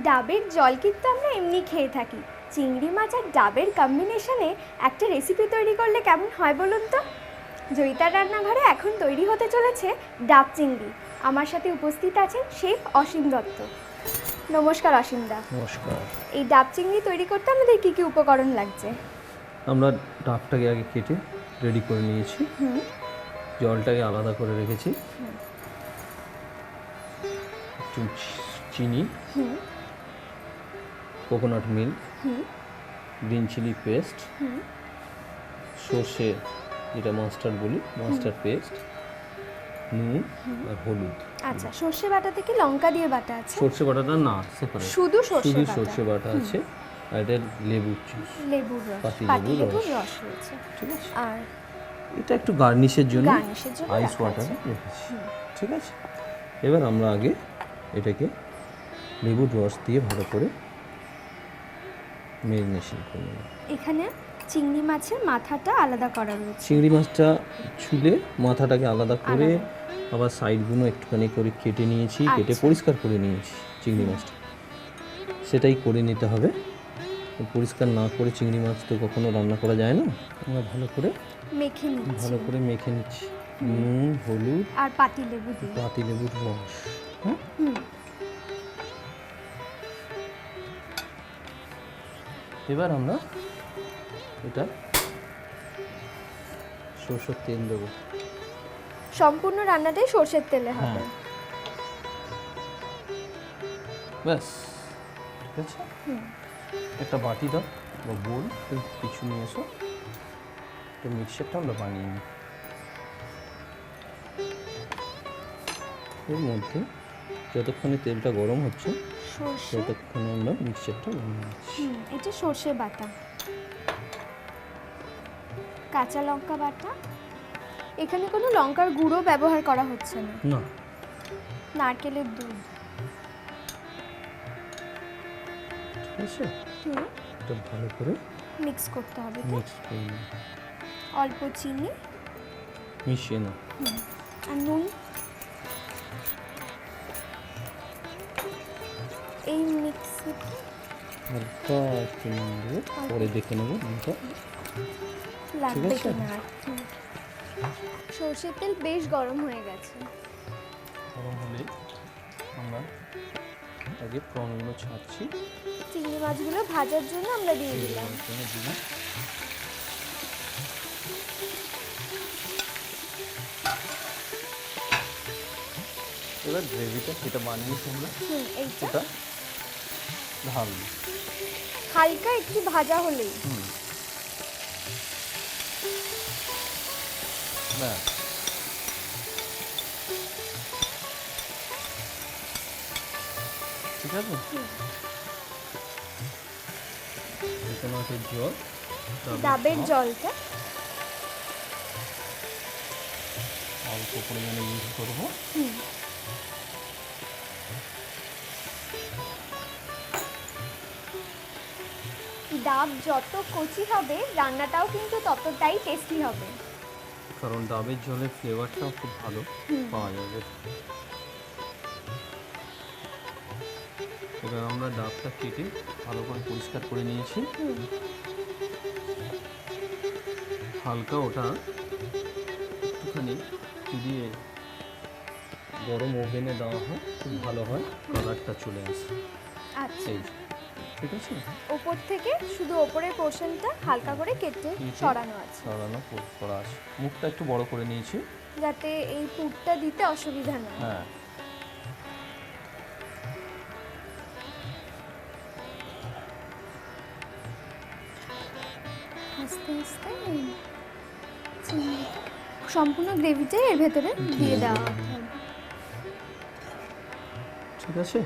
ডাবের জল কিন্তু আমরা এমনি খেয়ে থাকি, চিংড়ি মাছ আর ডাবের কম্বিনেশনে একটা রেসিপি তৈরি করলে কেমন হয় বলুন তো। জয়িতার রান্নাঘরে এখন তৈরি হতে চলেছে ডাব চিংড়ি। আমার সাথে উপস্থিত আছেন শেফ অসীম দত্ত। নমস্কার অসীম দা। নমস্কার। এই ডাব চিংড়ি তৈরি করতে আমাদের কি কি উপকরণ লাগছে? আমরা ডাবটাকে আগে কেটে রেডি করে নিয়েছি, জলটাকে আলাদা করে রেখেছি, একটু চিনি, coconut milk, green chilli paste, সর্ষে যেটা মাস্টার্ড বলি, মাস্টার্ড পেস্ট, নুন আর হলুদ। আচ্ছা, সর্ষে বাটাতে কি লঙ্কা দিয়ে বাটা আছে? সর্ষে বাটাটা না, সেপারেট, শুধু সর্ষে বাটা আছে, আর এটা লেবুর রস, পাতিলেবুর রস রয়েছে। ঠিক আছে। আর এটা একটু গার্নিশের জন্য আইস রাখা ওয়াটার আছে। রেখেছি, ঠিক আছে। এবার আমরা আগে এটাকে লেবুর রস দিয়ে ভালো করে ম্যারিনেশন করে নেব। এখানে চিংড়ি মাছের মাথাটা আলাদা করা রয়েছে। চিংড়ি মাছটা ছুলে মাথাটাকে আলাদা করে আবার সাইডগুলো একটুখানি করে কেটে নিয়েছি, কেটে পরিষ্কার করে নিয়েছি চিংড়ি মাছটা, সেটাই করে নিতে হবে। পরিষ্কার না করে চিংড়ি মাছ তো কখনো রান্না করা যায় না। আমরা ভালো করে মেখে নিচ্ছি নুন, হলুদ আর পাতিলেবুর রস। হ্যাঁ, এবার আমরা এটা সরষের তেল দেবো। সম্পূর্ণ রান্নাটাই সরষের তেলে হবে। ব্যাস, ঠিক আছে। একটা বাটি দাও বা বোল, কিছু নিয়ে এসো, তো মিক্সচারটা আমরা বানিয়ে নিই। এর মধ্যে যতক্ষণে তেলটা গরম হচ্ছে ততক্ষণে আমরা মিক্সচারটা বানিয়ে নিচ্ছি। এটা সর্ষে বাটা, কাঁচা লঙ্কা বাটা, এখানে কোনো লঙ্কার গুঁড়ো ব্যবহার করা হচ্ছে না, নারকেলের দুধ, ঠিক আছে। এটা ভালো করে মিক্স করতে হবে, মিক্স করে নিই। অল্প চিনি মিশিয়ে নাও, আর নুন। এই মিক্সে হালকা একটু নুন দেবো, পরে দেখে নেবো নুনটা লাগবে কিনা। সরষের তেল বেশ গরম হয়ে গেছে। গরম হলে আমরা আগে প্রনগুলো ছাড়ছি, চিংড়ি মাছগুলো ভাজার জন্য আমরা দিয়ে দিলাম। এবার গ্রেভিটা সেটা বানিয়েছি আমরা, এইটা ঢালবো হালকা একটু ভাজা হলেই। ব্যাস, ঠিক আছে। কোকোনাটের জল, ডাবের জলটা অল্প পরিমাণে ইউজ করবো। ডাব যত কচি হবে রান্নাটাও কিন্তু ততটাই টেস্টি হবে, কারণ ডাবের জলের ফ্লেভারটাও খুব ভালো পাওয়া যাবে। এবার আমরা ডাবটা কেটে ভালো করে পরিষ্কার করে নিয়েছি। হালকা ওটা একটুখানি দিয়ে গরম ওভেনে দেওয়া হয়, খুব ভালো হয়, কালারটা চলে আসে। আচ্ছা, ঠিক আছে। উপর থেকে শুধু উপরের পোর্শনটা হালকা করে কেটে সরানো আছে, করা আছে। মুখটা একটু বড় করে নিয়েছি যাতে এই পুরটা দিতে অসুবিধা না হয়। হ্যাঁ, আস্তে আস্তে সম্পূর্ণ গ্রেভিটাই এর ভেতরে দিয়ে দেওয়া হবে, ঠিক আছে।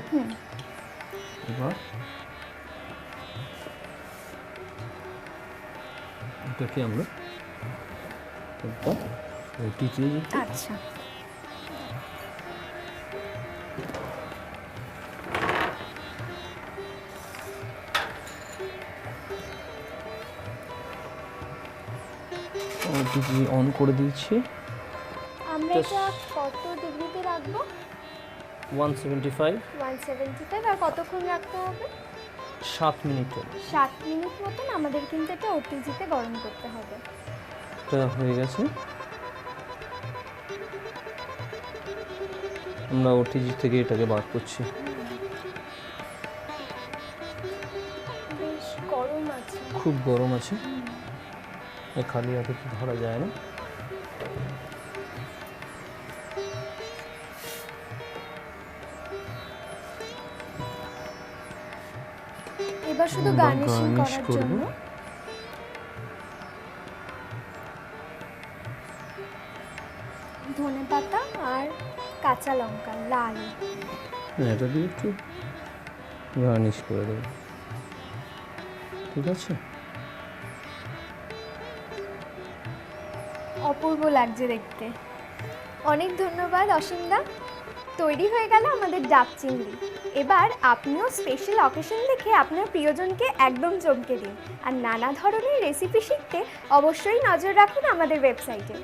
এবার এটাকে আমরা রুটি দিয়ে, আচ্ছা, টিভি অন করে দিয়েছি। আমরা এটা কত ডিগ্রিতে রাখবো? 175 175 আর কতক্ষণ রাখতে হবে? 7 মিনিট চলে। 7 মিনিট মতন আমাদের কিন্তু এটা ওটিজিতে গরম করতে হবে। এটা হয়ে গেছে। আমরা ওটিজি থেকে এটাকে বার করছি। বেশ গরম আছে। খুব গরম আছে, খালি হাতে তো ধরা যায় না। এবার শুধু আমরা গার্নিশিং garnish করার করব। জন্য ধনেপাতা আর কাঁচা লঙ্কা লাল। এটা দিয়ে একটু গার্নিশ করে দেবো, ঠিক আছে? অপূর্ব লাগছে দেখতে। অনেক ধন্যবাদ অসীমদা। তৈরি হয়ে গেল আমাদের ডাব চিংড়ি। এবার আপনিও স্পেশাল অকেশন দেখে আপনার প্রিয়জনকে একদম চমকে দিন। আর নানা ধরনের রেসিপি শিখতে অবশ্যই নজর রাখুন আমাদের ওয়েবসাইটে।